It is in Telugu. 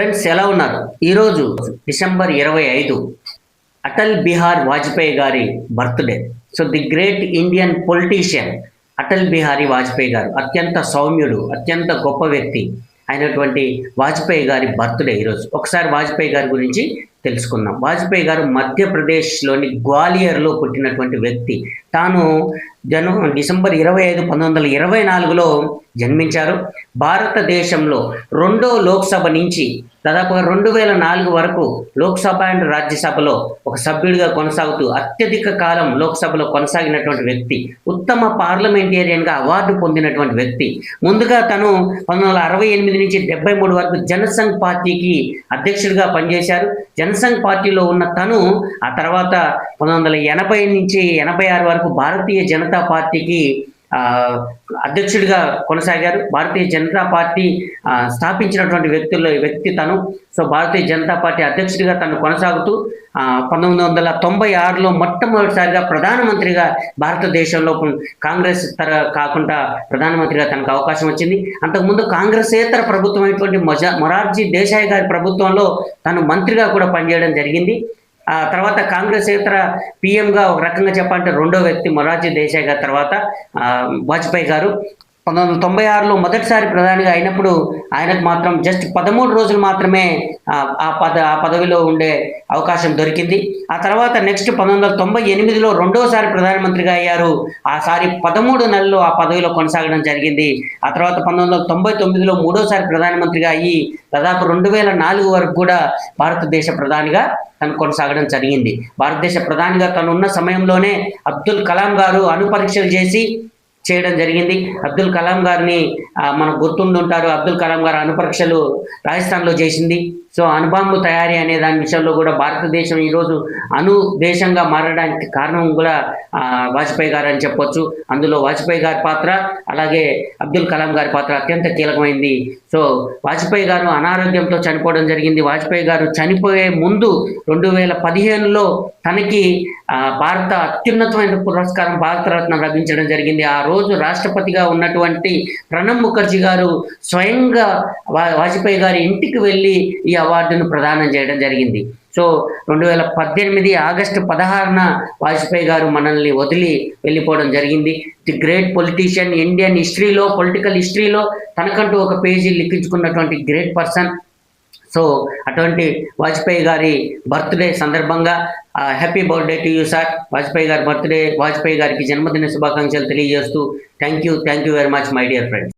ఫ్రెండ్స్ ఎలా ఉన్నారు? ఈరోజు డిసెంబర్ 25 అటల్ బిహార్ వాజ్పేయి గారి birthday. So the great Indian politician Atal Bihari Vajpayee గారు అత్యంత సౌమ్యుడు, అత్యంత గొప్ప వ్యక్తి అయినటువంటి వాజ్పేయి గారి బర్త్డే ఈరోజు. ఒకసారి వాజ్పేయి గారి గురించి తెలుసుకుందాం. వాజ్పేయి గారు మధ్యప్రదేశ్లోని గ్వాలియర్లో పుట్టినటువంటి వ్యక్తి. తాను డిసెంబర్ 25, 1924లో జన్మించారు. భారతదేశంలో రెండో లోక్సభ నుంచి దాదాపుగా 2004 వరకు లోక్సభ అండ్ రాజ్యసభలో ఒక సభ్యుడిగా కొనసాగుతూ అత్యధిక కాలం లోక్సభలో కొనసాగినటువంటి వ్యక్తి. ఉత్తమ పార్లమెంటేరియన్గా అవార్డు పొందినటువంటి వ్యక్తి. ముందుగా తను 1968 నుంచి 73 వరకు జనసంఘ్ పార్టీకి అధ్యక్షుడిగా పనిచేశారు. జనసంఘ్ పార్టీలో ఉన్న తను ఆ తర్వాత 1980 నుంచి 86 వరకు భారతీయ జనతా పార్టీకి అధ్యక్షుడిగా కొనసాగారు. భారతీయ జనతా పార్టీ స్థాపించినటువంటి వ్యక్తి తను. సో భారతీయ జనతా పార్టీ అధ్యక్షుడిగా తను కొనసాగుతూ 1996లో మొట్టమొదటిసారిగా ప్రధానమంత్రిగా భారతదేశంలో కాంగ్రెస్ కాకుండా ప్రధానమంత్రిగా తనకు అవకాశం వచ్చింది. అంతకుముందు కాంగ్రెసేతర ప్రభుత్వం అయినటువంటి మొరార్జీ దేశాయ్ గారి ప్రభుత్వంలో తను మంత్రిగా కూడా పనిచేయడం జరిగింది. ఆ తర్వాత కాంగ్రెసేతర పిఎంగా ఒక రకంగా చెప్పాలంటే రెండో వ్యక్తి మొరార్జీ దేశాయ్ గారి తర్వాత వాజ్పేయి గారు 1996లో మొదటిసారి ప్రధానిగా అయినప్పుడు ఆయనకు మాత్రం జస్ట్ 13 రోజులు మాత్రమే ఆ పదవిలో ఉండే అవకాశం దొరికింది. ఆ తర్వాత నెక్స్ట్ 1998లో రెండోసారి ప్రధానమంత్రిగా అయ్యారు. ఆసారి 13 నెలలు ఆ పదవిలో కొనసాగడం జరిగింది. ఆ తర్వాత 1999లో మూడోసారి ప్రధానమంత్రిగా అయ్యి దాదాపు 2004 వరకు కూడా భారతదేశ ప్రధానిగా తను కొనసాగడం జరిగింది. భారతదేశ ప్రధానిగా తను ఉన్న సమయంలోనే అబ్దుల్ కలాం గారు అణుపరీక్షలు చేయడం జరిగింది. అబ్దుల్ కలాం గారిని మనకు గుర్తుండుంటారు. అబ్దుల్ కలాం గారు అణుపరీక్షలు రాజస్థాన్లో చేసింది. సో అణుబాంబు తయారీ అనే దాని విషయంలో కూడా భారతదేశం ఈరోజు అణు దేశంగా మారడానికి కారణం కూడా వాజ్పేయి గారు అని చెప్పొచ్చు. అందులో వాజ్పేయి గారి పాత్ర అలాగే అబ్దుల్ కలాం గారి పాత్ర అత్యంత కీలకమైంది. సో వాజ్పేయి గారు అనారోగ్యంతో చనిపోవడం జరిగింది. వాజ్పేయి గారు చనిపోయే ముందు 2015లో తనకి భారత అత్యున్నతమైన పురస్కారం భారతరత్న లభించడం జరిగింది. ఆ రోజు రాష్ట్రపతిగా ఉన్నటువంటి ప్రణబ్ ముఖర్జీ గారు స్వయంగా వాజ్పేయి గారి ఇంటికి వెళ్ళి ఈ అవార్డును ప్రదానం చేయడం జరిగింది. సో 2018 ఆగస్టు 16న వాజ్పేయి గారు మనల్ని వదిలి వెళ్ళిపోవడం జరిగింది. ది గ్రేట్ పొలిటీషియన్, ఇండియన్ హిస్టరీలో, పొలిటికల్ హిస్టరీలో తనకంటూ ఒక పేజీ లిఖించుకున్నటువంటి గ్రేట్ పర్సన్. సో అటువంటి వాజ్పేయి గారి బర్త్డే సందర్భంగా happy birthday to you sir. Vajpayee గారి బర్త్డే, వాజ్పేయి గారికి జన్మదిన శుభాకాంక్షలు తెలియజేస్తూ thank you very much my dear friends.